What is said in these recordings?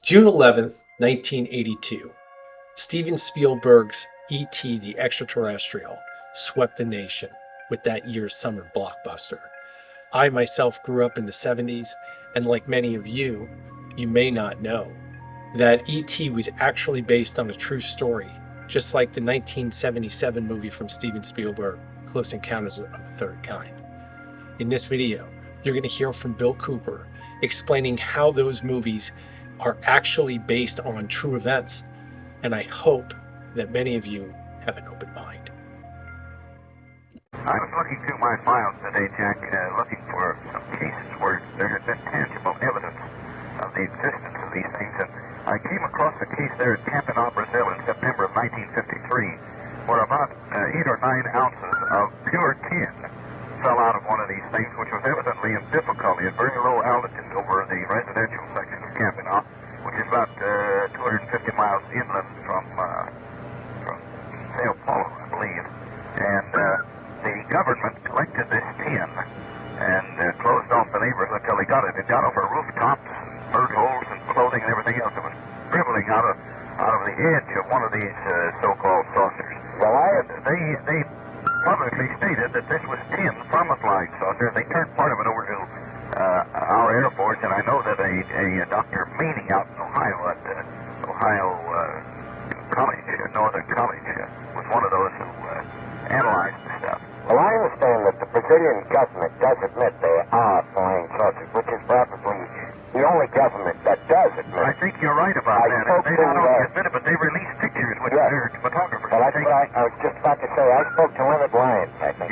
June 11th, 1982. Steven Spielberg's E.T. the Extraterrestrial swept the nation with that year's summer blockbuster. I myself grew up in the 70s, and like many of you, you may not know that E.T. was actually based on a true story, just like the 1977 movie from Steven Spielberg, Close Encounters of the Third Kind. In this video, you're going to hear from Bill Cooper explaining how those movies are actually based on true events, and I hope that many of you have an open mind. I was looking through my files today, Jack, looking for some cases where there had been tangible evidence of the existence of these things, and I came across a case there at Campinas, Brazil in September of 1953, where about 8 or 9 ounces of pure tin fell out of one of these things, which was evidently in difficulty at very low altitude over the residential section of Campinas, which is about 250 miles inland from Sao Paulo, I believe. And the government collected this tin and closed off the neighborhood until they got it. It got over rooftops, bird holes, and clothing and everything else. It was dribbling out of the edge of one of these so-called saucers. Well, they publicly stated that this was tin from a flying saucer. They turned part of it over to our Air Force, and I know that a Dr. Meaning out in Ohio at Ohio College, Northern College, was one of those who analyzed the stuff. Well, I understand that the Brazilian government does admit there are flying saucers, which is probably the only government that does admit. I think you're right about that. They not only admit it, but they release pictures with their photographers. Well, that's what I was just about to say. I spoke to Leonard Lyons, I think,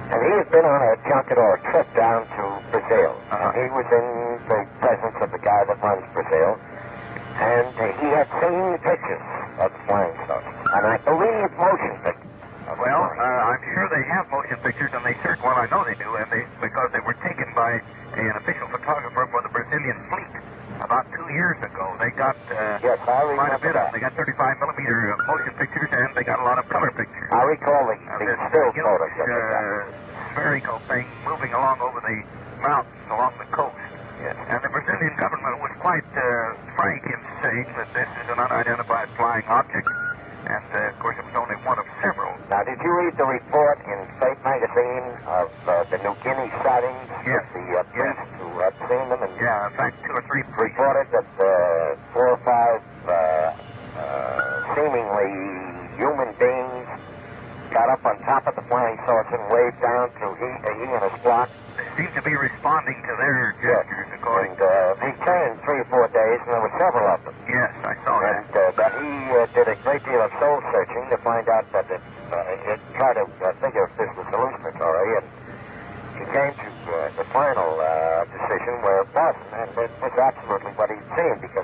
and he had been on a junket or a trip down to Brazil. And he was in the presence of the guy that runs Brazil, and he had seen pictures of the flying saucers, and I believe motion pictures. Well, I'm sure they have motion pictures, and they search. Well, I know they do, and because they were taken by an official photographer for the Brazilian fleet about 2 years ago. They got quite a bit of them. They got 35 millimeter motion pictures, and they got a lot of color pictures. I recall the still photos of spherical thing moving along over the mountains along the coast. Yes. And the Brazilian government was quite frank in saying that this is an unidentified flying object. And, of course, it was only one of several. Now, did you read the report in State Magazine of the New Guinea sightings? Yes. Of the priests who had seen them? And in fact, 2 or 3 priests. Reported that 4 or 5 seemingly human beings got up on top of the flying saucer and waved down to he and his flock. They seem to be responding to their gestures, according to... He came 3 or 4 days, and there were several of them. Yes, I saw that. And that he did a great deal of soul searching to find out that it tried to figure if this was hallucinatory, and he came to the final decision where it wasn't, and it was absolutely what he'd seen, because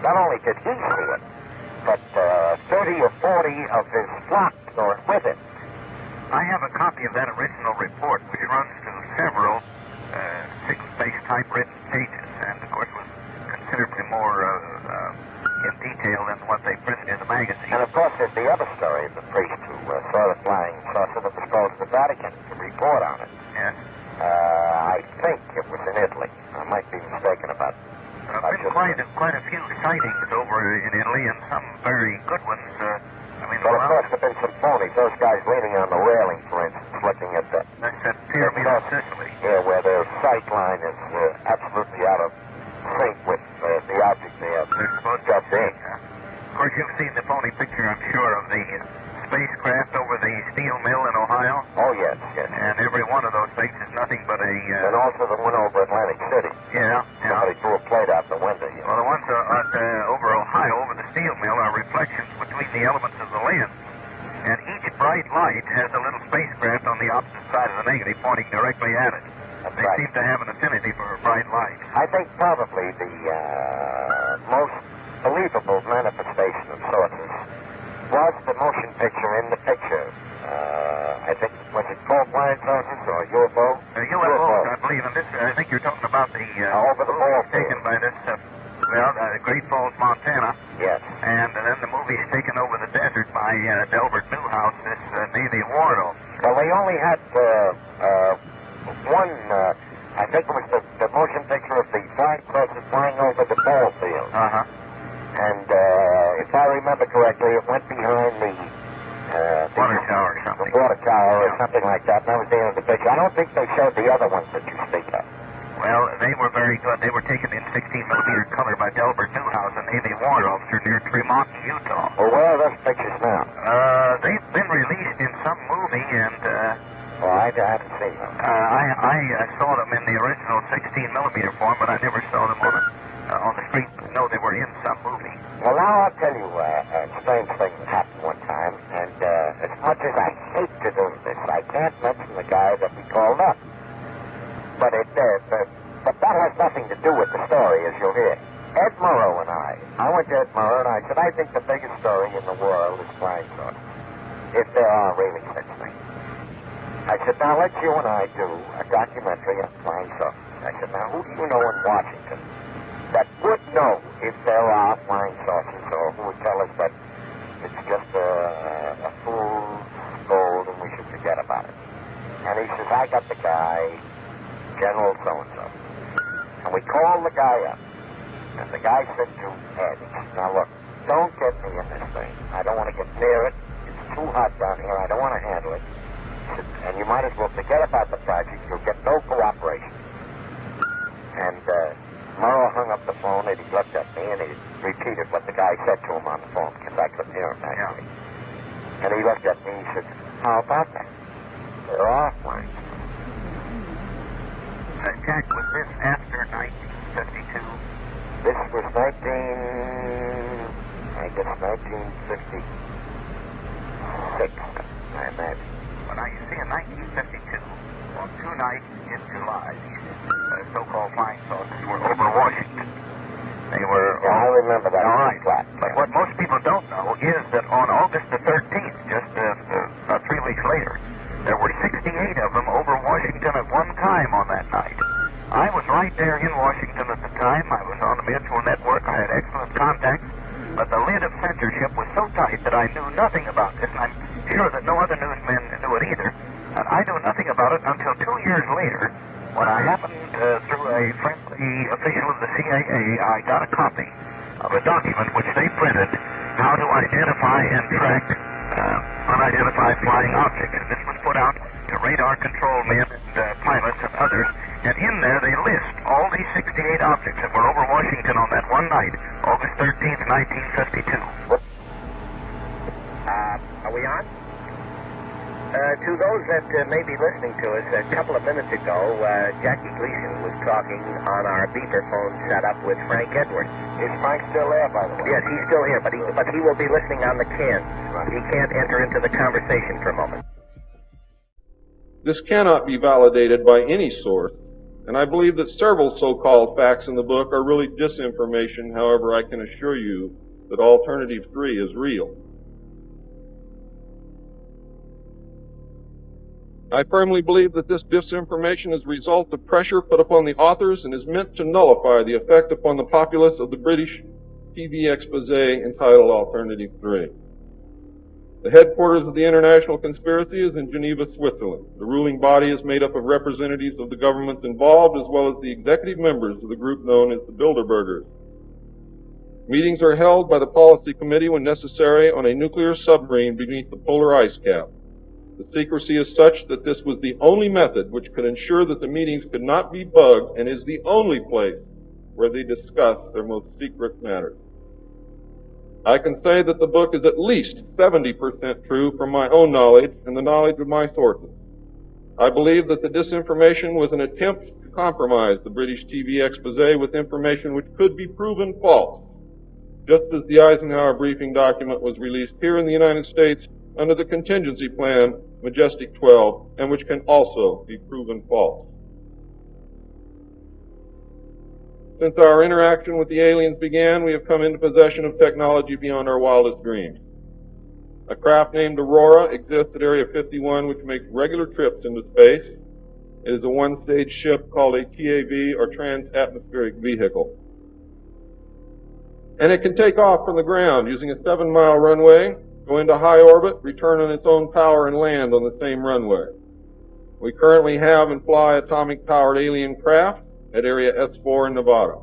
not only did he see it, but 30 or 40 of his flock saw it with him. I have a copy of that original report, which runs to several 6-space typewritten pages, and of course was considerably more in detail than what they printed in the magazine. And of course there's the other story of the priest who saw the flying saucer that was called to the Vatican to report on it. Yes. I think it was in Italy. I might be mistaken about there have been quite a few sightings over in Italy, and some very good ones. Well, of course, there have been some phonies. Those guys leaning on the railing, for instance, looking at the... That's that pyramid of Sicily. Yeah, where their sight line is absolutely out of sync with the object they have. They're supposed to see. Of course, you've seen the phony picture, I'm sure, of the spacecraft over the steel mill in Ohio. Oh, yes, yes. And every one of those things is nothing but a... and also the one over Atlantic City. Yeah. Somebody threw a plate out the window. Well, the ones over Ohio, over the steel mill, are reflections between the elements of the lens. And each bright light has a little spacecraft on the opposite side of the negative pointing directly at it. That's they right. seem to have an affinity for bright light. I think probably the most believable manifestation of saucers was the motion picture in the picture. I think, was it called flying saucers or UFO? UFOs, I believe. And this, I think you're talking about the over the ball taken by this, Great Falls, Montana. Yes. And then the movie's taken over the desert by Delbert Newhouse, this Navy war dog. Well, they only had one I think it was the motion picture of the flying saucers flying over the ball field. Uh-huh. And if I remember correctly, it went behind the Water tower or something. the water tower or something like that, and that was the end of the picture. I don't think they showed the other ones that you speak of. Well, they were very good. They were taken in 16mm color by Delbert Newhouse, a Navy warrant officer near Tremont, Utah. Well, where are those pictures now? They've been released in some movie, and Well, I haven't seen them. I saw them in the original 16mm form, but I never saw them on the street. No, they were in some movie. Well, now I'll tell you a strange thing that happened one time, and as much as I hate to do this, I can't mention the guy that we called up. But but that has nothing to do with the story, as you'll hear. Ed Murrow and I went to Ed Murrow and I said, I think the biggest story in the world is flying saucers, if there are really such things. I said, now let's you and I do a documentary on flying saucers. I said, now who do you know in Washington that would know if there are flying saucers, or who would tell us that it's just a fool's gold and we should forget about it? And he says, I got the guy, General so-and-so. And we called the guy up. And the guy said to Ed, he said, now look, don't get me in this thing. I don't want to get near it. It's too hot down here. I don't want to handle it. He said, and you might as well forget about the project. You'll get no cooperation. And Morrow hung up the phone and he looked at me and he repeated what the guy said to him on the phone, because I couldn't hear him actually. And he looked at me and he said, how about that? There are flying. Jack, was this after 1952? This was 1956, I imagine. Well, now you see, in 1952, on 2 nights in July, these so-called flying saucers were over Washington. They were... Yeah, I remember that. All right. Flat. But what most people don't know is that on August the 13th, just 3 weeks later, there were 68 of them over Washington at one time on that night. I was right there in Washington at the time. I was on the mutual network. I had excellent contacts. But the lid of censorship was so tight that I knew nothing about this, and I'm sure that no other newsmen knew it either. And I knew nothing about it until 2 years later, when I happened, through a friendly official of the CIA, I got a copy of a document which they printed, how to identify and track unidentified flying objects. And this was put out to radar control men and pilots and others. And in there they list all these 68 objects that were over Washington on that one night, August 13th, 1952. Are we on? To those that may be listening to us, a couple of minutes ago, Jackie Gleason was talking on our beeper phone set up with Frank Edwards. Is Frank still there, by the way? Yes, he's still here, but he will be listening on the can. Right. He can't enter into the conversation for a moment. This cannot be validated by any source, and I believe that several so-called facts in the book are really disinformation. However, I can assure you that Alternative 3 is real. I firmly believe that this disinformation is a result of pressure put upon the authors and is meant to nullify the effect upon the populace of the British TV expose entitled Alternative 3. The headquarters of the international conspiracy is in Geneva, Switzerland. The ruling body is made up of representatives of the governments involved, as well as the executive members of the group known as the Bilderbergers. Meetings are held by the policy committee when necessary on a nuclear submarine beneath the polar ice cap. The secrecy is such that this was the only method which could ensure that the meetings could not be bugged, and is the only place where they discuss their most secret matters. I can say that the book is at least 70% true from my own knowledge and the knowledge of my sources. I believe that the disinformation was an attempt to compromise the British TV expose with information which could be proven false, just as the Eisenhower briefing document was released here in the United States under the contingency plan Majestic 12, and which can also be proven false. Since our interaction with the aliens began, we have come into possession of technology beyond our wildest dreams. A craft named Aurora exists at Area 51, which makes regular trips into space. It is a one-stage ship called a TAV, or Trans-Atmospheric Vehicle. And it can take off from the ground using a 7-mile runway, go into high orbit, return on its own power, and land on the same runway. We currently have and fly atomic-powered alien craft at Area S4 in Nevada.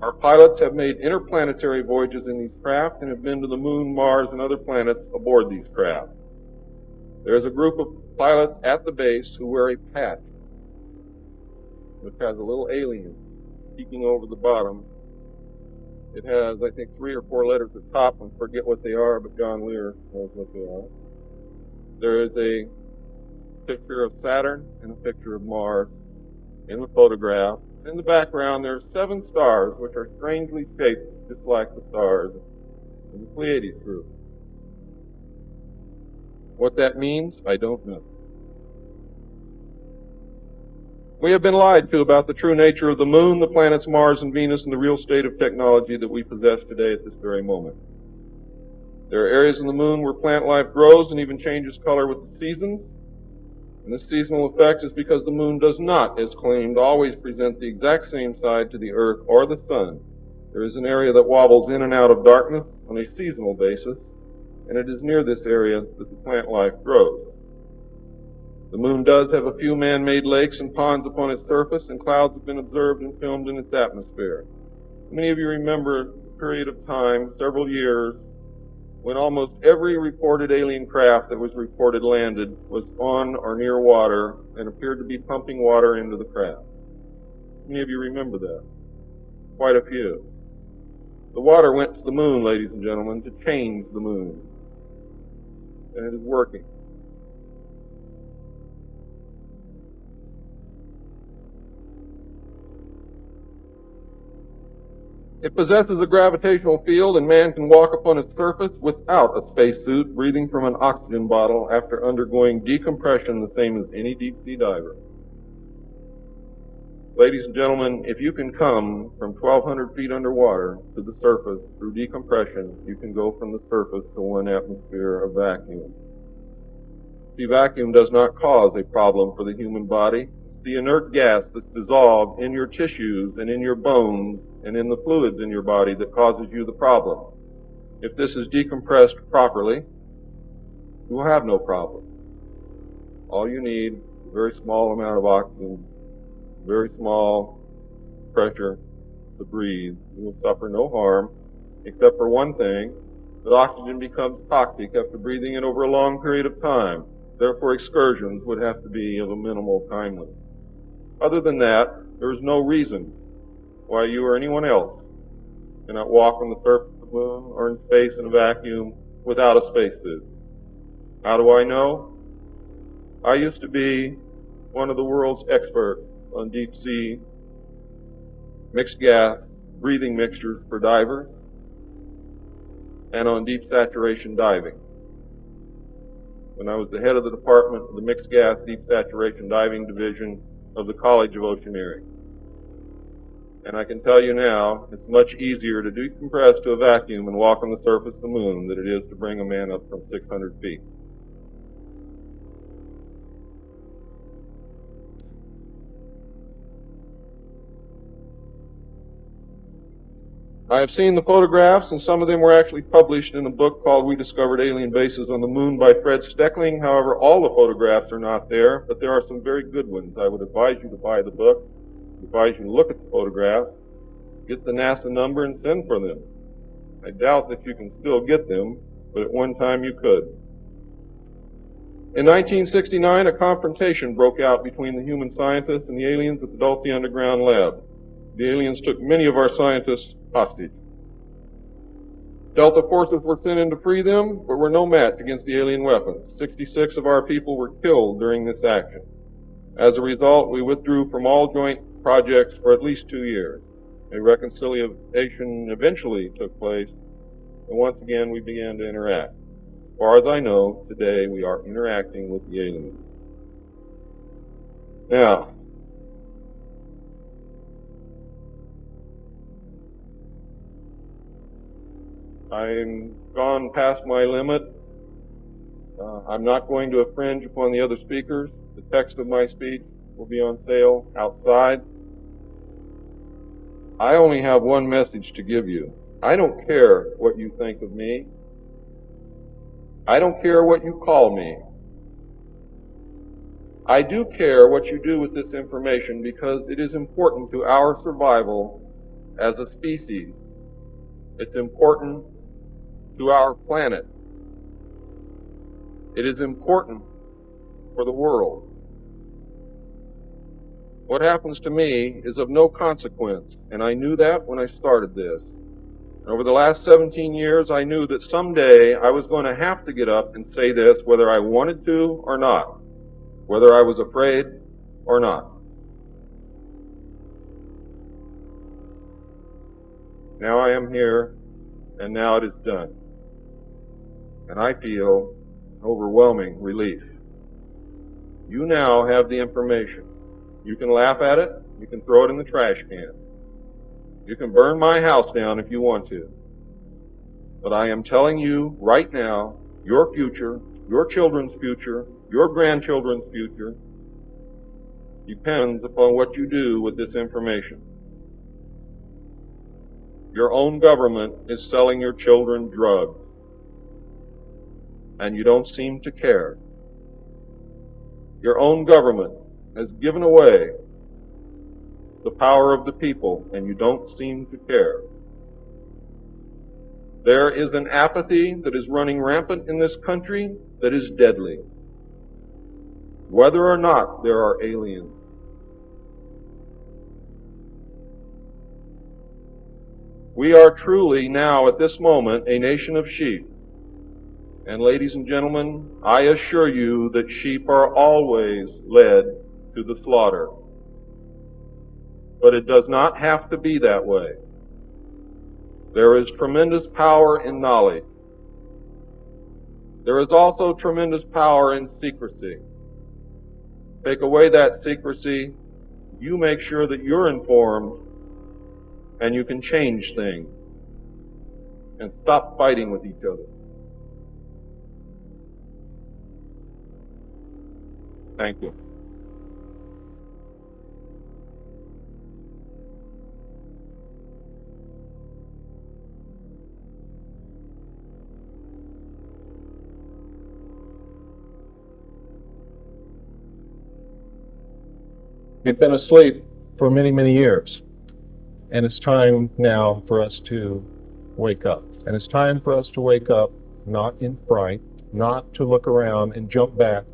Our pilots have made interplanetary voyages in these craft and have been to the Moon, Mars, and other planets aboard these craft. There is a group of pilots at the base who wear a patch, which has a little alien peeking over the bottom. It has, I think, 3 or 4 letters at the top. I forget what they are, but John Lear knows what they are. There is a picture of Saturn and a picture of Mars in the photograph. In the background, there are 7 stars, which are strangely shaped just like the stars in the Pleiades group. What that means, I don't know. We have been lied to about the true nature of the Moon, the planets Mars and Venus, and the real state of technology that we possess today at this very moment. There are areas in the Moon where plant life grows and even changes color with the seasons. And this seasonal effect is because the Moon does not, as claimed, always present the exact same side to the Earth or the Sun. There is an area that wobbles in and out of darkness on a seasonal basis, and it is near this area that the plant life grows. The Moon does have a few man-made lakes and ponds upon its surface, and clouds have been observed and filmed in its atmosphere. Many of you remember a period of time, several years, when almost every reported alien craft that was reported landed was on or near water and appeared to be pumping water into the craft. Many of you remember that. Quite a few. The water went to the Moon, ladies and gentlemen, to change the Moon. And it is working. It possesses a gravitational field, and man can walk upon its surface without a spacesuit, breathing from an oxygen bottle after undergoing decompression the same as any deep-sea diver. Ladies and gentlemen, if you can come from 1,200 feet underwater to the surface through decompression, you can go from the surface to 1 atmosphere of vacuum. See, vacuum does not cause a problem for the human body. It's the inert gas that's dissolved in your tissues and in your bones and in the fluids in your body that causes you the problem. If this is decompressed properly, you will have no problem. All you need is a very small amount of oxygen, very small pressure to breathe. You will suffer no harm, except for one thing, that oxygen becomes toxic after breathing it over a long period of time. Therefore, excursions would have to be of a minimal kind length. Other than that, there is no reason why you or anyone else cannot walk on the surface of the Moon or in space in a vacuum without a spacesuit. How do I know? I used to be one of the world's experts on deep-sea mixed gas breathing mixtures for divers and on deep saturation diving. When I was the head of the department of the mixed gas deep saturation diving division of the College of Oceaneering. And I can tell you now, it's much easier to decompress to a vacuum and walk on the surface of the Moon than it is to bring a man up from 600 feet. I have seen the photographs, and some of them were actually published in a book called We Discovered Alien Bases on the Moon by Fred Steckling. However, all the photographs are not there, but there are some very good ones. I would advise you to buy the book, advise you to look at the photographs, get the NASA number, and send for them. I doubt that you can still get them, but at one time you could. In 1969, a confrontation broke out between the human scientists and the aliens at the Dulce Underground Lab. The aliens took many of our scientists hostage. Delta forces were sent in to free them, but were no match against the alien weapons. 66 of our people were killed during this action. As a result, we withdrew from all joint projects for at least 2 years. A reconciliation eventually took place, and once again we began to interact. As far as I know, today we are interacting with the aliens. Now, I'm gone past my limit. I'm not going to infringe upon the other speakers. The text of my speech will be on sale outside. I only have one message to give you. I don't care what you think of me. I don't care what you call me. I do care what you do with this information because it is important to our survival as a species. It's important to our planet. It is important for the world. What happens to me is of no consequence, and I knew that when I started this. And over the last 17 years, I knew that someday I was going to have to get up and say this, whether I wanted to or not, whether I was afraid or not. Now I am here, and now it is done. And I feel overwhelming relief. You now have the information. You can laugh at it. You can throw it in the trash can. You can burn my house down if you want to. But I am telling you right now, your future, your children's future, your grandchildren's future depends upon what you do with this information. Your own government is selling your children drugs, and you don't seem to care. Your own government has given away the power of the people, and you don't seem to care. There is an apathy that is running rampant in this country that is deadly, whether or not there are aliens. We are truly now at this moment a nation of sheep. And ladies and gentlemen, I assure you that sheep are always led to the slaughter. But it does not have to be that way. There is tremendous power in knowledge. There is also tremendous power in secrecy. Take away that secrecy, you make sure that you're informed, and you can change things and stop fighting with each other. Thank you. We've been asleep for many, many years, and it's time now for us to wake up. And it's time for us to wake up not in fright, not to look around and jump back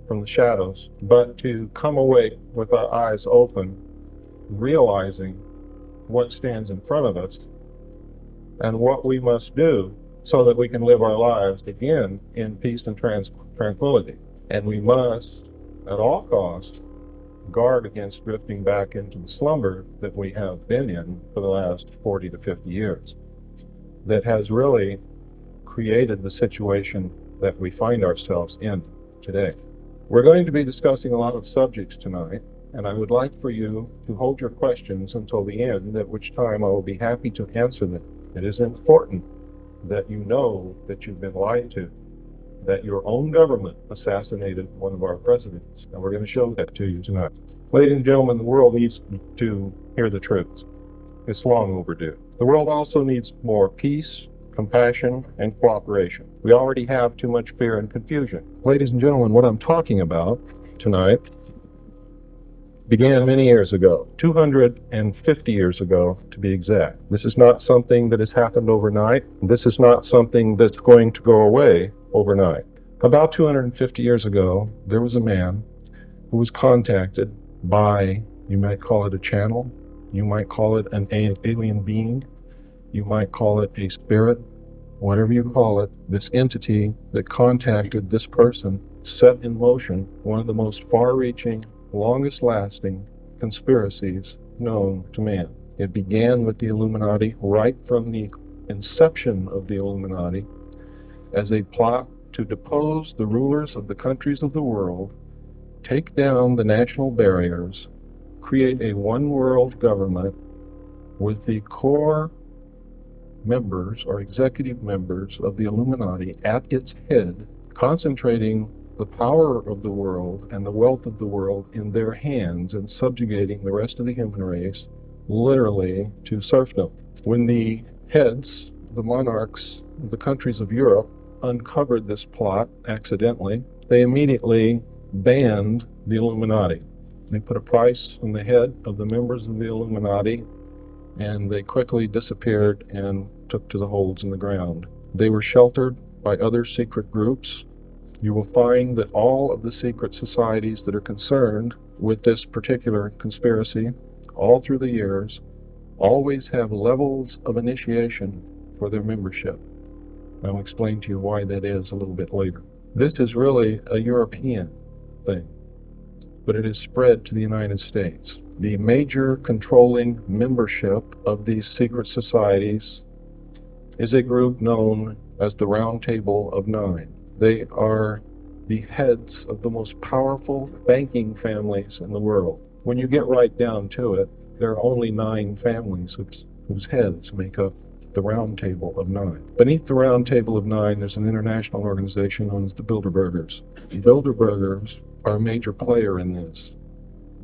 from the shadows, but to come awake with our eyes open, realizing what stands in front of us and what we must do so that we can live our lives again in peace and tranquility. And we must, at all costs, guard against drifting back into the slumber that we have been in for the last 40 to 50 years that has really created the situation that we find ourselves in today. We're going to be discussing a lot of subjects tonight, and I would like for you to hold your questions until the end, at which time I will be happy to answer them. It is important that you know that you've been lied to, that your own government assassinated one of our presidents, and we're going to show that to you tonight. Ladies and gentlemen, the world needs to hear the truth. It's long overdue. The world also needs more peace, compassion, and cooperation. We already have too much fear and confusion. Ladies and gentlemen, what I'm talking about tonight began many years ago, 250 years ago to be exact. This is not something that has happened overnight. This is not something that's going to go away overnight. About 250 years ago, there was a man who was contacted by, you might call it a channel, you might call it an alien being, you might call it a spirit, whatever you call it. This entity that contacted this person set in motion one of the most far-reaching, longest-lasting conspiracies known to man. It began with the Illuminati right from the inception of the Illuminati as a plot to depose the rulers of the countries of the world, take down the national barriers, create a one-world government with the core members or executive members of the Illuminati at its head, concentrating the power of the world and the wealth of the world in their hands and subjugating the rest of the human race literally to serfdom. When the heads, the monarchs of the countries of Europe uncovered this plot accidentally, they immediately banned the Illuminati. They put a price on the head of the members of the Illuminati, and they quickly disappeared and took to the holes in the ground. They were sheltered by other secret groups. You will find that all of the secret societies that are concerned with this particular conspiracy, all through the years, always have levels of initiation for their membership. I'll explain to you why that is a little bit later. This is really a European thing, but it is spread to the United States. The major controlling membership of these secret societies is a group known as the Round Table of Nine. They are the heads of the most powerful banking families in the world. When you get right down to it, there are only 9 families whose heads make up the Round Table of Nine. Beneath the Round Table of Nine, there's an international organization known as the Bilderbergers. The Bilderbergers are a major player in this.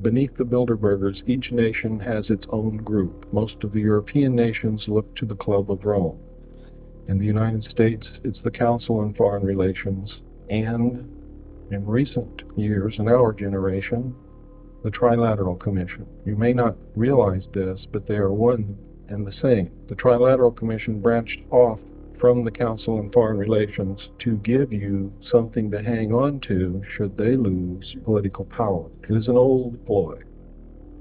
Beneath the Bilderbergers, each nation has its own group. Most of the European nations look to the Club of Rome. In the United States, it's the Council on Foreign Relations, and in recent years, in our generation, the Trilateral Commission. You may not realize this, but they are one and the same. The Trilateral Commission branched off from the Council on Foreign Relations to give you something to hang on to should they lose political power. It is an old ploy.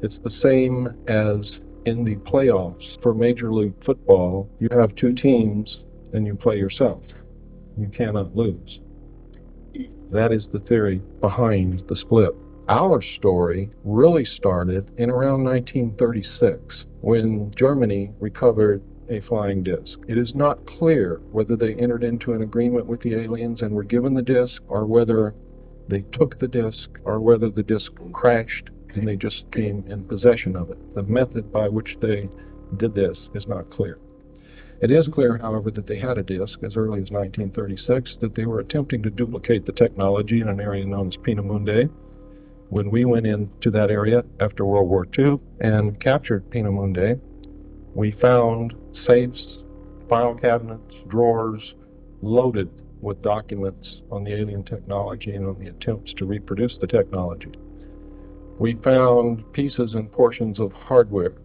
It's the same as in the playoffs for Major League Football. You have 2 teams and you play yourself. You cannot lose. That is the theory behind the split. Our story really started in around 1936 when Germany recovered a flying disc. It is not clear whether they entered into an agreement with the aliens and were given the disc, or whether they took the disc, or whether the disc crashed and they just came in possession of it. The method by which they did this is not clear. It is clear, however, that they had a disc as early as 1936, that they were attempting to duplicate the technology in an area known as Peenemünde. When we went into that area after World War II and captured Peenemünde, we found safes, file cabinets, drawers loaded with documents on the alien technology and on the attempts to reproduce the technology. We found pieces and portions of hardware.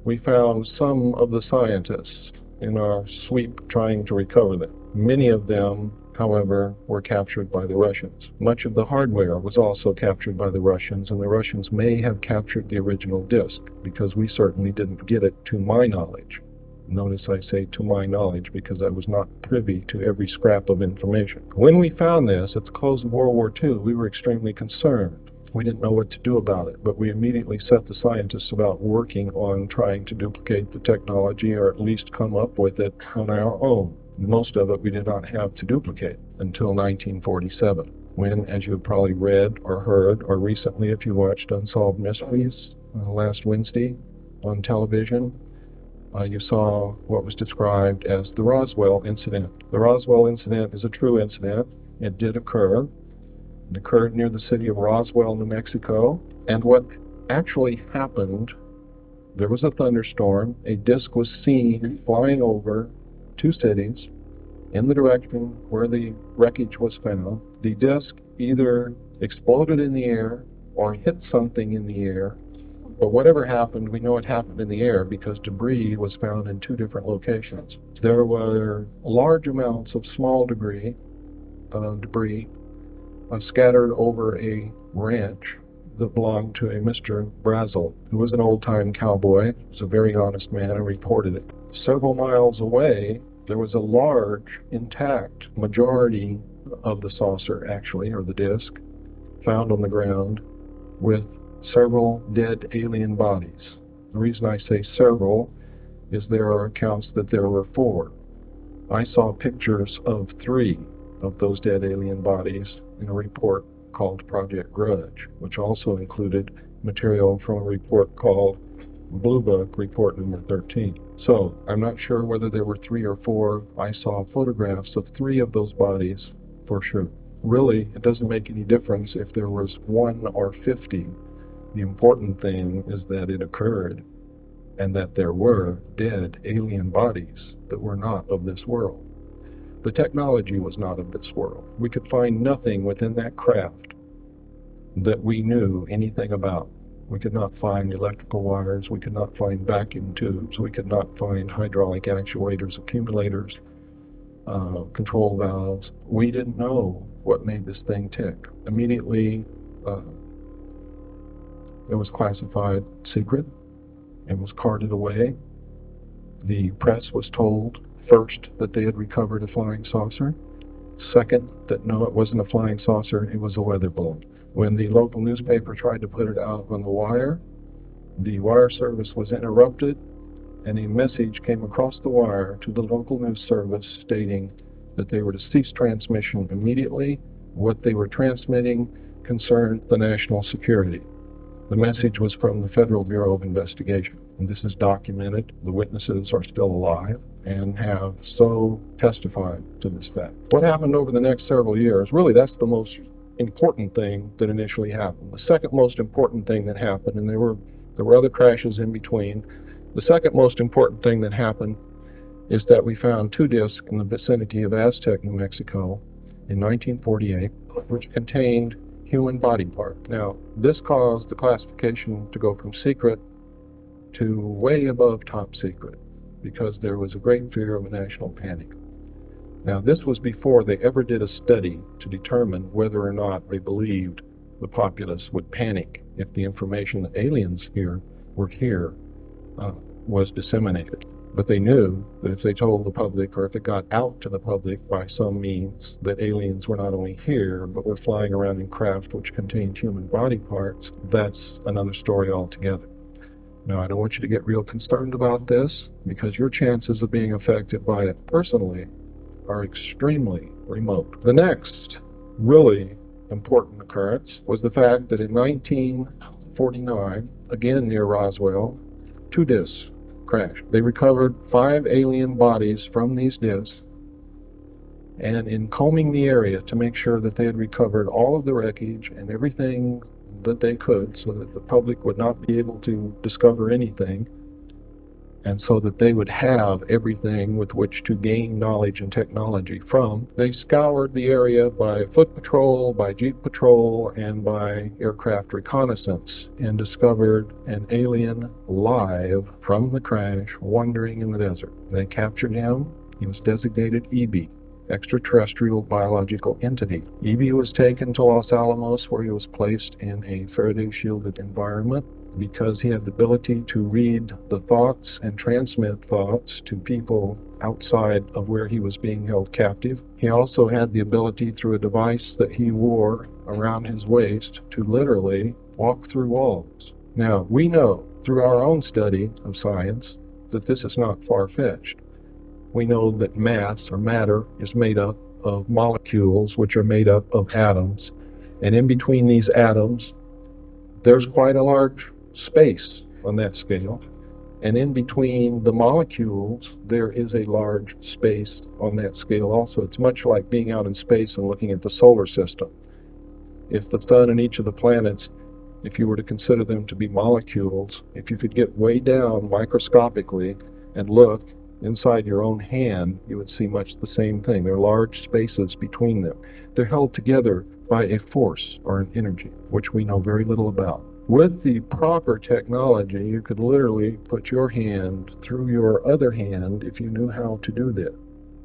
We found some of the scientists in our sweep trying to recover them. Many of them, however, were captured by the Russians. Much of the hardware was also captured by the Russians, and the Russians may have captured the original disc, because we certainly didn't get it to my knowledge. Notice I say to my knowledge because I was not privy to every scrap of information. When we found this at the close of World War II, we were extremely concerned. We didn't know what to do about it, but we immediately set the scientists about working on trying to duplicate the technology, or at least come up with it on our own. Most of it we did not have to duplicate until 1947, when, as you've probably read or heard, or recently if you watched Unsolved Mysteries last Wednesday on television, you saw what was described as the Roswell incident. The Roswell incident is a true incident. It did occur. It occurred near the city of Roswell, New Mexico. And what actually happened, there was a thunderstorm. A disc was seen flying over 2 cities in the direction where the wreckage was found. The disc either exploded in the air or hit something in the air. But whatever happened, we know it happened in the air because debris was found in 2 different locations. There were large amounts of small debris scattered over a ranch that belonged to a Mr. Brazel, who was an old-time cowboy. He was a very honest man and reported it. Several miles away, there was a large, intact majority of the saucer, actually, or the disc, found on the ground with several dead alien bodies. The reason I say several is there are accounts that there were 4. I saw pictures of 3 of those dead alien bodies in a report called Project Grudge, which also included material from a report called Blue Book Report Number 13. So I'm not sure whether there were 3 or 4. I saw photographs of 3 of those bodies for sure. Really, it doesn't make any difference if there was 1 or 50. The important thing is that it occurred and that there were dead alien bodies that were not of this world. The technology was not of this world. We could find nothing within that craft that we knew anything about. We could not find electrical wires, we could not find vacuum tubes, we could not find hydraulic actuators, accumulators, control valves. We didn't know what made this thing tick. Immediately, it was classified secret. It was carted away. The press was told first that they had recovered a flying saucer. Second, that no, it wasn't a flying saucer, it was a weather balloon. When the local newspaper tried to put it out on the wire service was interrupted, and a message came across the wire to the local news service stating that they were to cease transmission immediately. What they were transmitting concerned the national security. The message was from the Federal Bureau of Investigation, and this is documented. The witnesses are still alive and have so testified to this fact. What happened over the next several years, really that's the most important thing that initially happened. The second most important thing that happened, and there were other crashes in between, the second most important thing that happened is that we found 2 discs in the vicinity of Aztec, New Mexico in 1948, which contained human body part. Now, this caused the classification to go from secret to way above top secret because there was a great fear of a national panic. Now, this was before they ever did a study to determine whether or not they believed the populace would panic if the information that aliens were here was disseminated. But they knew that if they told the public, or if it got out to the public by some means, that aliens were not only here, but were flying around in craft which contained human body parts, that's another story altogether. Now, I don't want you to get real concerned about this, because your chances of being affected by it personally are extremely remote. The next really important occurrence was the fact that in 1949, again near Roswell, 2 discs crashed. They recovered 5 alien bodies from these discs, and in combing the area to make sure that they had recovered all of the wreckage and everything that they could so that the public would not be able to discover anything, and so that they would have everything with which to gain knowledge and technology from, they scoured the area by foot patrol, by jeep patrol, and by aircraft reconnaissance, and discovered an alien live from the crash wandering in the desert. They captured him. He was designated EB, extraterrestrial biological entity. EB was taken to Los Alamos, where he was placed in a Faraday shielded environment, because he had the ability to read the thoughts and transmit thoughts to people outside of where he was being held captive. He also had the ability, through a device that he wore around his waist, to literally walk through walls. Now, we know through our own study of science that this is not far-fetched. We know that mass, or matter, is made up of molecules, which are made up of atoms, and in between these atoms, there's quite a large space on that scale, and in between the molecules there is a large space on that scale also. It's much like being out in space and looking at the solar system. If the sun and each of the planets, if you were to consider them to be molecules, if you could get way down microscopically and look inside your own hand, you would see much the same thing. There are large spaces between them. They're held together by a force or an energy, which we know very little about. With the proper technology, you could literally put your hand through your other hand if you knew how to do that.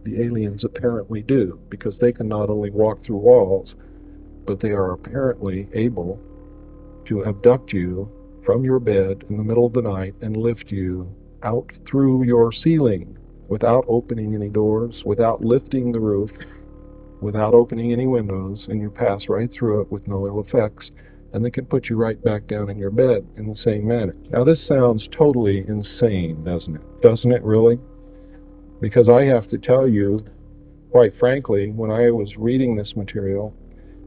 The aliens apparently do, because they can not only walk through walls, but they are apparently able to abduct you from your bed in the middle of the night and lift you out through your ceiling without opening any doors, without lifting the roof, without opening any windows, and you pass right through it with no ill effects, and they can put you right back down in your bed in the same manner. Now, this sounds totally insane, doesn't it? Doesn't it really? Because I have to tell you, quite frankly, when I was reading this material,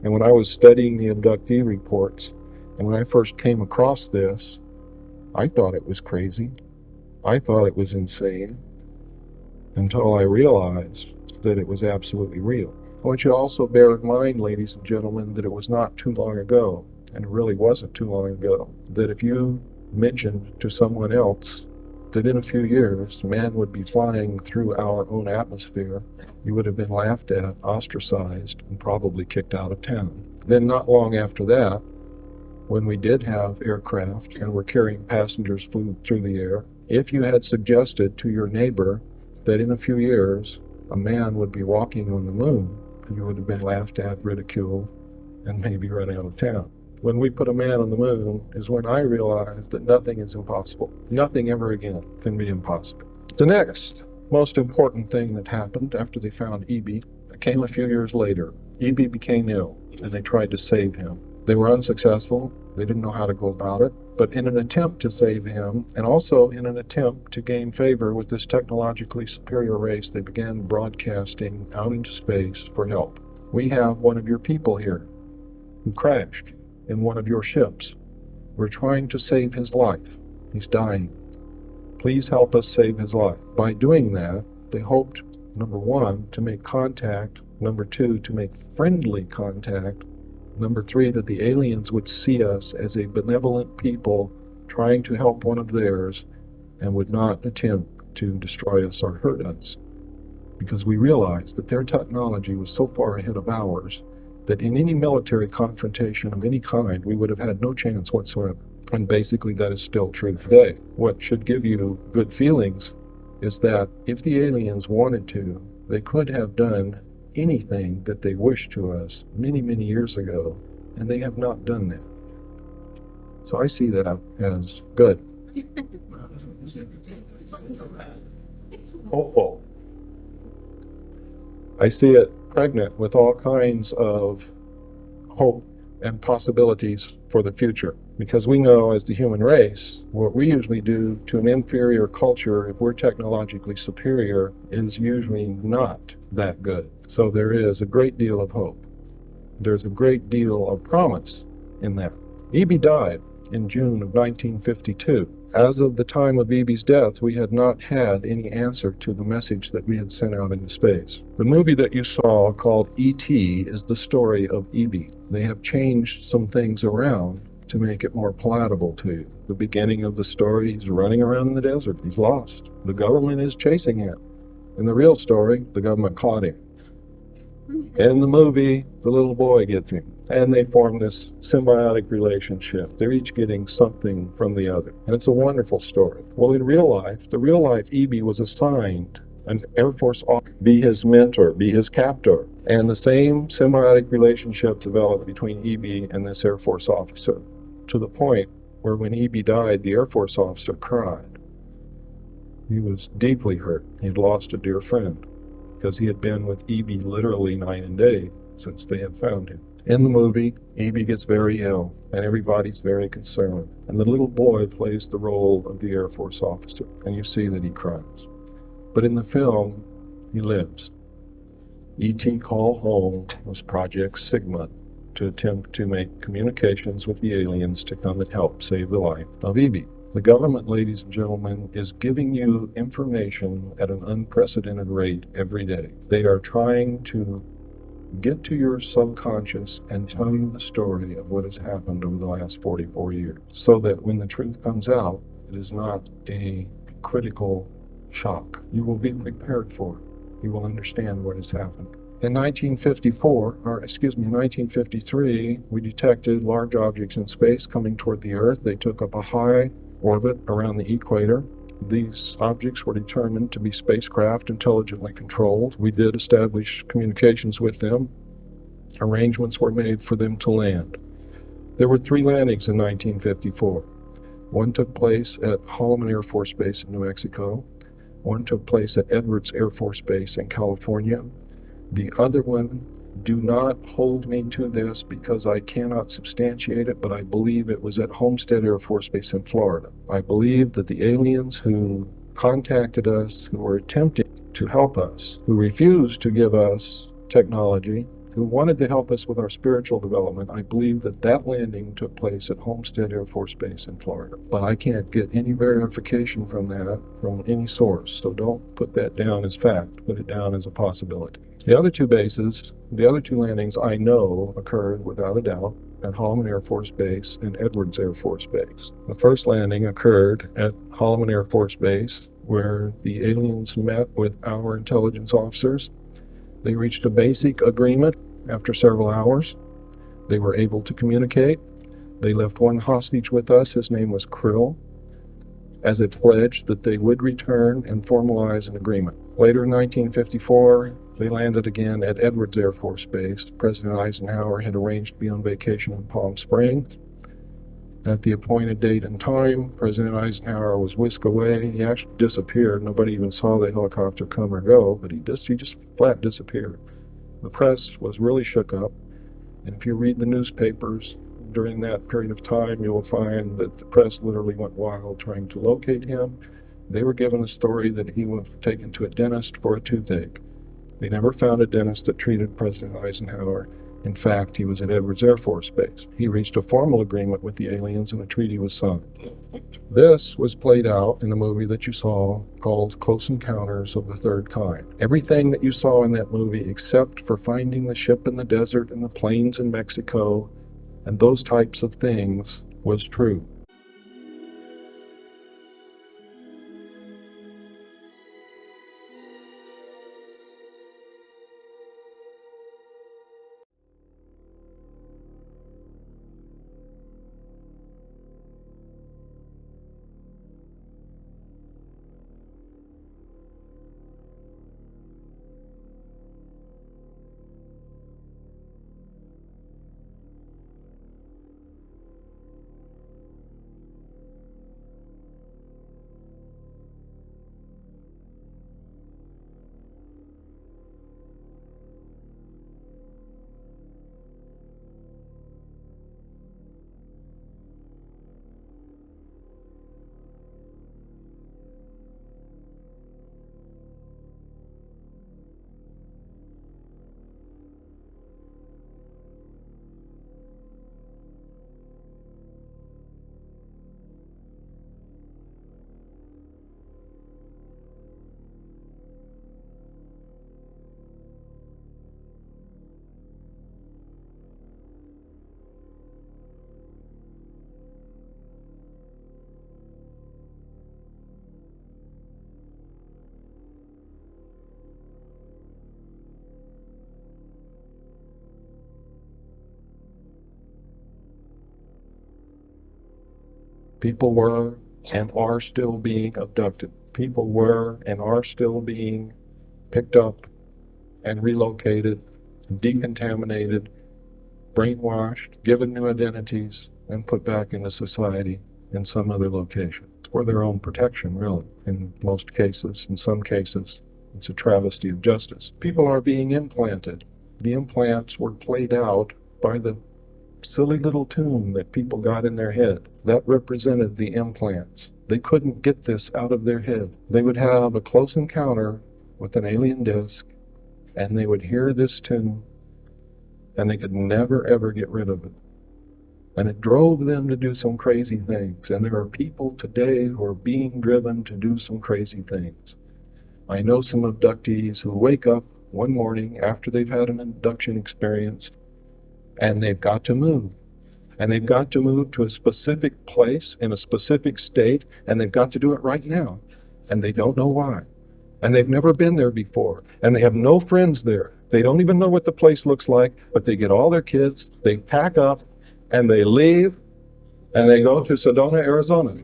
and when I was studying the abductee reports, and when I first came across this, I thought it was crazy. I thought it was insane, until I realized that it was absolutely real. I want you to also bear in mind, ladies and gentlemen, that it was not too long ago, and it really wasn't too long ago, that if you mentioned to someone else that in a few years man would be flying through our own atmosphere, you would have been laughed at, ostracized, and probably kicked out of town. Then not long after that, when we did have aircraft and were carrying passengers through the air, if you had suggested to your neighbor that in a few years a man would be walking on the moon, you would have been laughed at, ridiculed, and maybe run out of town. When we put a man on the moon is when I realized that nothing is impossible. Nothing ever again can be impossible. The next most important thing that happened after they found E.B. came a few years later. E.B. became ill, and they tried to save him. They were unsuccessful. They didn't know how to go about it. But in an attempt to save him, and also in an attempt to gain favor with this technologically superior race, they began broadcasting out into space for help. We have one of your people here who crashed in one of your ships. We're trying to save his life. He's dying. Please help us save his life. By doing that, they hoped, number one, to make contact, number two, to make friendly contact, number three, that the aliens would see us as a benevolent people trying to help one of theirs and would not attempt to destroy us or hurt us. Because we realized that their technology was so far ahead of ours that in any military confrontation of any kind, we would have had no chance whatsoever. And basically that is still true today. What should give you good feelings is that if the aliens wanted to, they could have done anything that they wished to us many, many years ago, and they have not done that. So I see that as good. Hopeful. I see it pregnant with all kinds of hope and possibilities for the future. Because we know as the human race, what we usually do to an inferior culture, if we're technologically superior, is usually not that good. So there is a great deal of hope. There's a great deal of promise in that. E.B. died in June of 1952. As of the time of E.B.'s death, we had not had any answer to the message that we had sent out into space. The movie that you saw called E.T. is the story of E.B. They have changed some things around to make it more palatable to you. The beginning of the story, he's running around in the desert. He's lost. The government is chasing him. In the real story, the government caught him. In the movie, the little boy gets him. And they form this symbiotic relationship. They're each getting something from the other. And it's a wonderful story. Well, in real life, the real life E.B. was assigned an Air Force officer, be his mentor, be his captor. And the same symbiotic relationship developed between E.B. and this Air Force officer, to the point where when E.B. died, the Air Force officer cried. He was deeply hurt. He'd lost a dear friend because he had been with E.B. literally night and day since they had found him. In the movie, E.B. gets very ill, and everybody's very concerned. And the little boy plays the role of the Air Force officer, and you see that he cries. But in the film, he lives. E.T. Call Home was Project Sigma, to attempt to make communications with the aliens to come and help save the life of E.B. The government, ladies and gentlemen, is giving you information at an unprecedented rate every day. They are trying to get to your subconscious and tell you the story of what has happened over the last 44 years, so that when the truth comes out, it is not a critical shock. You will be prepared for it. You will understand what has happened. In 1953, we detected large objects in space coming toward the Earth. They took up a high orbit around the equator. These objects were determined to be spacecraft intelligently controlled. We did establish communications with them. Arrangements were made for them to land. There were 3 landings in 1954. One took place at Holloman Air Force Base in New Mexico. One took place at Edwards Air Force Base in California. The other one, do not hold me to this because I cannot substantiate it, but I believe it was at Homestead Air Force Base in Florida. I believe that the aliens who contacted us, who were attempting to help us, who refused to give us technology, who wanted to help us with our spiritual development, I believe that that landing took place at Homestead Air Force Base in Florida. But I can't get any verification from that from any source, so don't put that down as fact, put it down as a possibility. The other 2 bases, the other 2 landings I know occurred without a doubt at Holloman Air Force Base and Edwards Air Force Base. The first landing occurred at Holloman Air Force Base, where the aliens met with our intelligence officers. They reached a basic agreement after several hours. They were able to communicate. They left one hostage with us. His name was Krill, as a pledge that they would return and formalize an agreement. Later in 1954, they landed again at Edwards Air Force Base. President Eisenhower had arranged to be on vacation in Palm Springs. At the appointed date and time, President Eisenhower was whisked away. He actually disappeared. Nobody even saw the helicopter come or go, but he just flat disappeared. The press was really shook up, and if you read the newspapers during that period of time, you will find that the press literally went wild trying to locate him. They were given a story that he was taken to a dentist for a toothache. They never found a dentist that treated President Eisenhower. In fact, he was at Edwards Air Force Base. He reached a formal agreement with the aliens and a treaty was signed. This was played out in the movie that you saw called Close Encounters of the Third Kind. Everything that you saw in that movie, except for finding the ship in the desert and the planes in Mexico and those types of things, was true. People were and are still being abducted. People were and are still being picked up and relocated, decontaminated, brainwashed, given new identities, and put back into society in some other location. It's for their own protection, really, in most cases. In some cases, it's a travesty of justice. People are being implanted. The implants were played out by the silly little tune that people got in their head. That represented the implants. They couldn't get this out of their head. They would have a close encounter with an alien disc, and they would hear this tune, and they could never, ever get rid of it. And it drove them to do some crazy things. And there are people today who are being driven to do some crazy things. I know some abductees who wake up one morning after they've had an abduction experience, and they've got to move. And they've got to move to a specific place in a specific state, and they've got to do it right now. And they don't know why. And they've never been there before. And they have no friends there. They don't even know what the place looks like, but they get all their kids, they pack up, and they leave, and they go to Sedona, Arizona.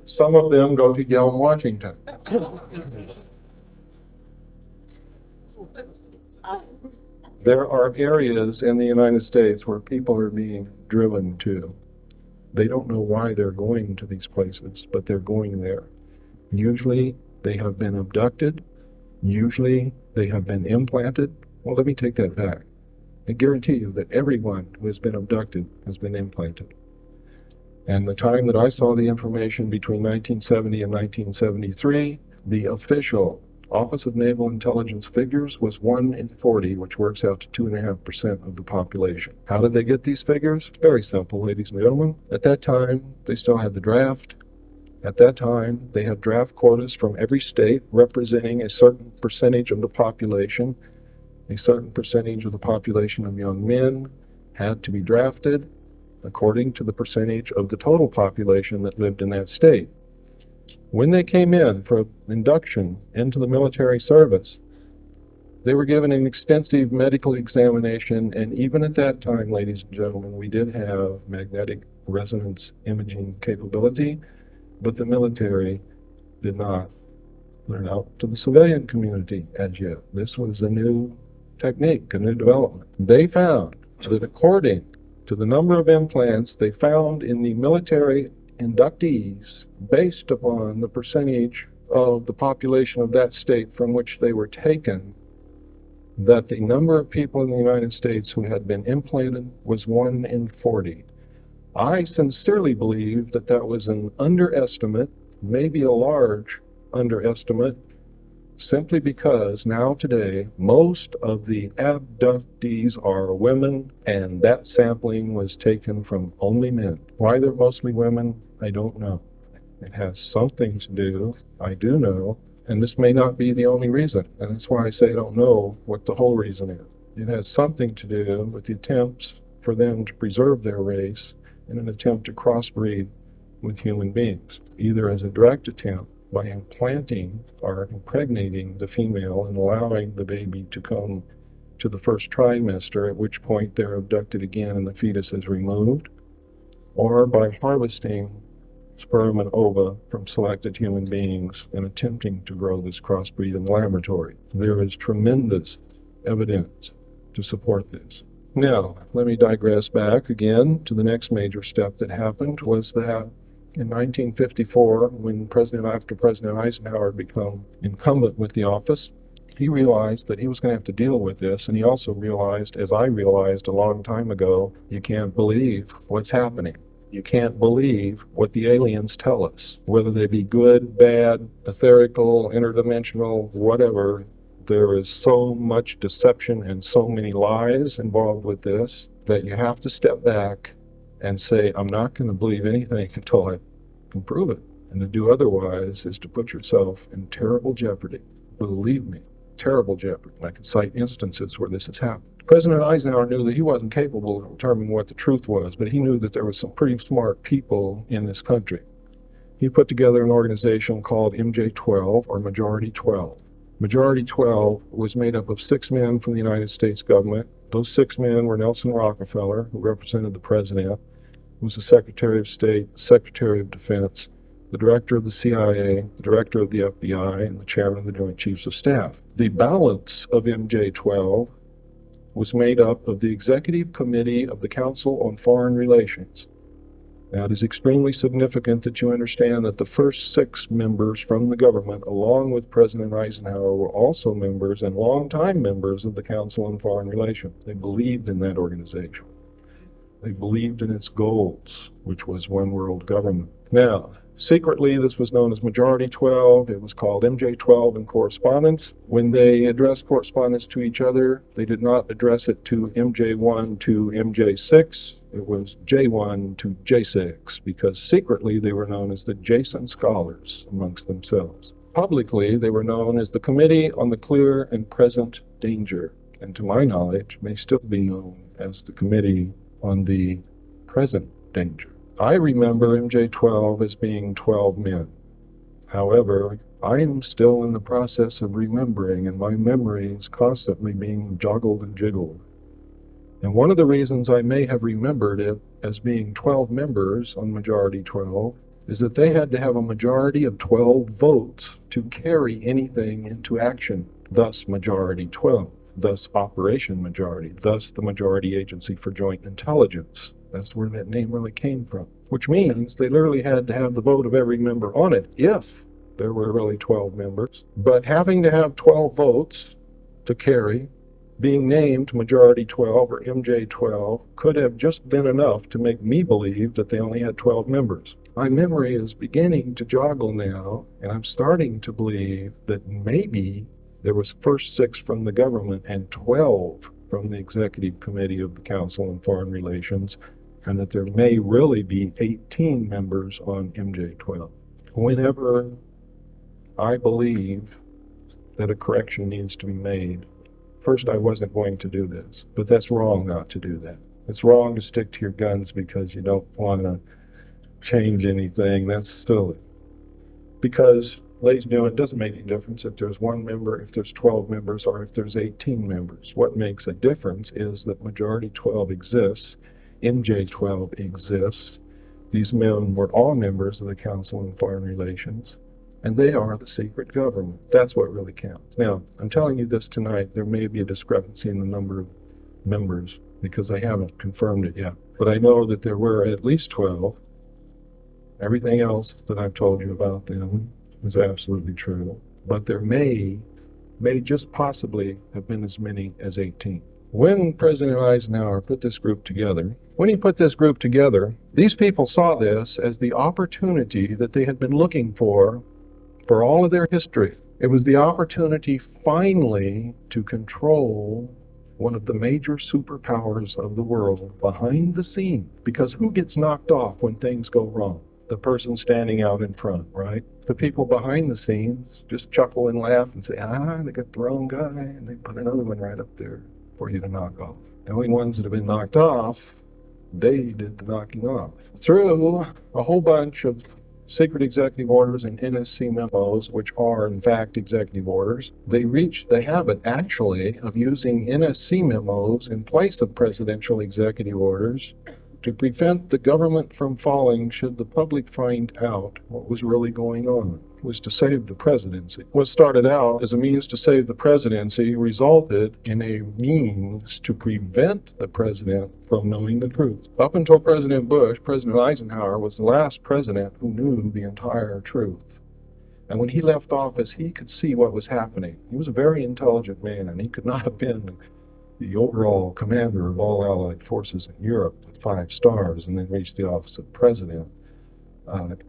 Some of them go to Yale, Washington. There are areas in the United States where people are being driven to. They don't know why they're going to these places, but they're going there. Usually they have been abducted. Usually they have been implanted. Well, let me take that back. I guarantee you that everyone who has been abducted has been implanted. And the time that I saw the information between 1970 and 1973, the official Office of Naval Intelligence figures was 1 in 40, which works out to 2.5% of the population. How did they get these figures? Very simple, ladies and gentlemen. At that time, they still had the draft. At that time, they had draft quotas from every state representing a certain percentage of the population. A certain percentage of the population of young men had to be drafted. according to the percentage of the total population that lived in that state. When they came in for induction into the military service, they were given an extensive medical examination, and even at that time, ladies and gentlemen, we did have magnetic resonance imaging capability, but the military did not learn out to the civilian community as yet. This was a new technique, a new development. They found that according to the number of implants they found in the military inductees, based upon the percentage of the population of that state from which they were taken, that the number of people in the United States who had been implanted was 1 in 40. I sincerely believe that that was an underestimate, maybe a large underestimate, simply because now today most of the abductees are women, and that sampling was taken from only men. Why they're mostly women, I don't know. It has something to do, I do know, and this may not be the only reason, and that's why I say I don't know what the whole reason is. It has something to do with the attempts for them to preserve their race in an attempt to crossbreed with human beings, either as a direct attempt by implanting or impregnating the female and allowing the baby to come to the first trimester, at which point they're abducted again and the fetus is removed, or by harvesting sperm and ova from selected human beings and attempting to grow this crossbreed in the laboratory. There is tremendous evidence to support this. Now, let me digress back again to the next major step that happened, was that in 1954, when after President Eisenhower had become incumbent with the office, he realized that he was going to have to deal with this, and he also realized, as I realized a long time ago, you can't believe what's happening. You can't believe what the aliens tell us, whether they be good, bad, etherical, interdimensional, whatever. There is so much deception and so many lies involved with this that you have to step back and say, I'm not going to believe anything until I can prove it. And to do otherwise is to put yourself in terrible jeopardy. Believe me, terrible jeopardy. And I can cite instances where this has happened. President Eisenhower knew that he wasn't capable of determining what the truth was, but he knew that there were some pretty smart people in this country. He put together an organization called MJ-12, or Majority 12. Majority 12 was made up of 6 men from the United States government. Those 6 men were Nelson Rockefeller, who represented the president, who was the Secretary of State, Secretary of Defense, the Director of the CIA, the Director of the FBI, and the Chairman of the Joint Chiefs of Staff. The balance of MJ-12 was made up of the Executive Committee of the Council on Foreign Relations. Now, it is extremely significant that you understand that the first 6 members from the government, along with President Eisenhower, were also members and longtime members of the Council on Foreign Relations. They believed in that organization. They believed in its goals, which was one world government. Now, secretly, this was known as Majority 12. It was called MJ-12 in correspondence. When they addressed correspondence to each other, they did not address it to MJ-1 to MJ-6. It was J1 to J6, because secretly they were known as the Jason Scholars amongst themselves. Publicly, they were known as the Committee on the Clear and Present Danger, and to my knowledge, may still be known as the Committee on the Present Danger. I remember MJ-12 as being 12 men. However, I am still in the process of remembering, and my memory is constantly being joggled and jiggled. And one of the reasons I may have remembered it as being 12 members on Majority 12 is that they had to have a majority of 12 votes to carry anything into action, thus Majority 12, thus Operation Majority, thus the Majority Agency for Joint Intelligence. That's where that name really came from, which means they literally had to have the vote of every member on it if there were really 12 members. But having to have 12 votes to carry, being named Majority 12 or MJ-12 could have just been enough to make me believe that they only had 12 members. My memory is beginning to joggle now, and I'm starting to believe that maybe there was first 6 from the government and 12 from the Executive Committee of the Council on Foreign Relations, and that there may really be 18 members on MJ-12. Whenever I believe that a correction needs to be made, first, I wasn't going to do this, but that's wrong not to do that. It's wrong to stick to your guns because you don't want to change anything. That's silly. Because, ladies and gentlemen, it doesn't make any difference if there's 1 member, if there's 12 members, or if there's 18 members. What makes a difference is that majority 12 exists, MJ12 exists. These men were all members of the Council on Foreign Relations, and they are the secret government. That's what really counts. Now, I'm telling you this tonight, there may be a discrepancy in the number of members because I haven't confirmed it yet. But I know that there were at least 12. Everything else that I've told you about them is absolutely true. But there may just possibly have been as many as 18. When President Eisenhower put this group together, these people saw this as the opportunity that they had been looking for all of their history. It was the opportunity finally to control one of the major superpowers of the world behind the scenes. Because who gets knocked off when things go wrong? The person standing out in front, right? The people behind the scenes just chuckle and laugh and say, they got the wrong guy, and they put another one right up there for you to knock off. The only ones that have been knocked off, they did the knocking off. Through a whole bunch of secret executive orders and NSC memos, which are in fact executive orders, they reached the habit actually of using NSC memos in place of presidential executive orders to prevent the government from falling should the public find out what was really going on. It was to save the presidency. What started out as a means to save the presidency resulted in a means to prevent the president from knowing the truth. Up until President Bush, President Eisenhower was the last president who knew the entire truth. And when he left office, he could see what was happening. He was a very intelligent man, and he could not have been the overall commander of all Allied forces in Europe with 5 stars and then reached the office of president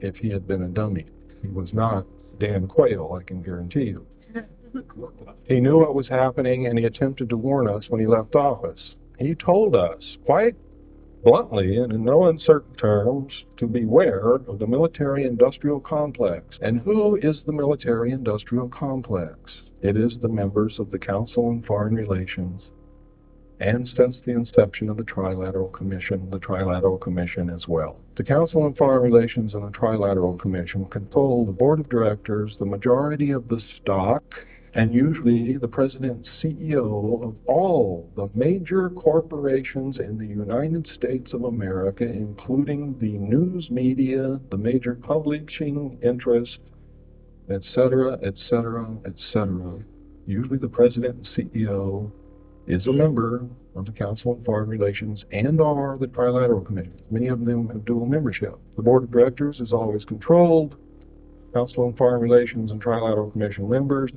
if he had been a dummy. He was not Dan Quayle, I can guarantee you. He knew what was happening, and he attempted to warn us when he left office. He told us quite bluntly and in no uncertain terms to beware of the military-industrial complex. And who is the military-industrial complex? It is the members of the Council on Foreign Relations, and since the inception of the Trilateral Commission as well. The Council on Foreign Relations and the Trilateral Commission control the board of directors, the majority of the stock, and usually the president and CEO of all the major corporations in the United States of America, including the news media, the major publishing interests, etc., etc., etc. Usually the president and CEO is a member of the Council on Foreign Relations and or the Trilateral Commission. Many of them have dual membership. The board of directors is always controlled. Council on Foreign Relations and Trilateral Commission members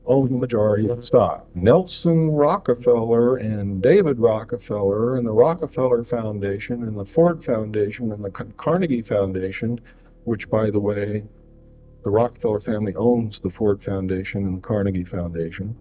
own the majority of the stock. Nelson Rockefeller and David Rockefeller and the Rockefeller Foundation and the Ford Foundation and the Carnegie Foundation, which, by the way, the Rockefeller family owns the Ford Foundation and the Carnegie Foundation,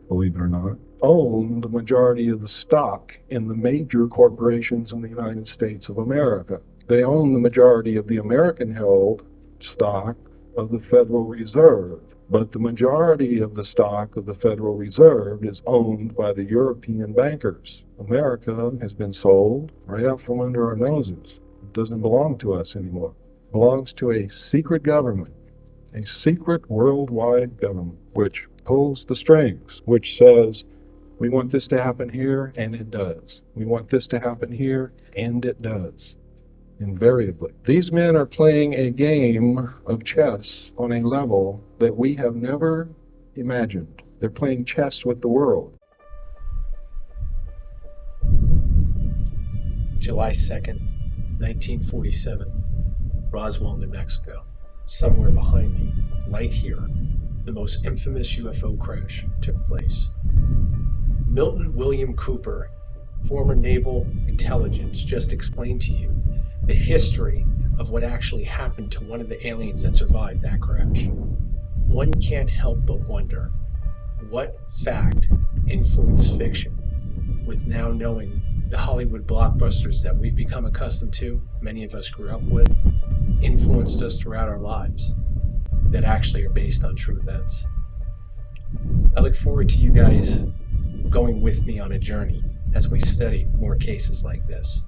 believe it or not, own the majority of the stock in the major corporations in the United States of America. They own the majority of the American-held stock of the Federal Reserve, but the majority of the stock of the Federal Reserve is owned by the European bankers. America has been sold right out from under our noses. It doesn't belong to us anymore. It belongs to a secret government, a secret worldwide government, which pulls the strings, which says, we want this to happen here, and it does. We want this to happen here, and it does. Invariably. These men are playing a game of chess on a level that we have never imagined. They're playing chess with the world. July 2nd, 1947, Roswell, New Mexico. Somewhere behind me, right here, the most infamous UFO crash took place. Milton William Cooper, former naval intelligence, just explained to you the history of what actually happened to one of the aliens that survived that crash. One can't help but wonder what fact influenced fiction, with now knowing the Hollywood blockbusters that we've become accustomed to, many of us grew up with, influenced us throughout our lives, that actually are based on true events. I look forward to you guys going with me on a journey as we study more cases like this.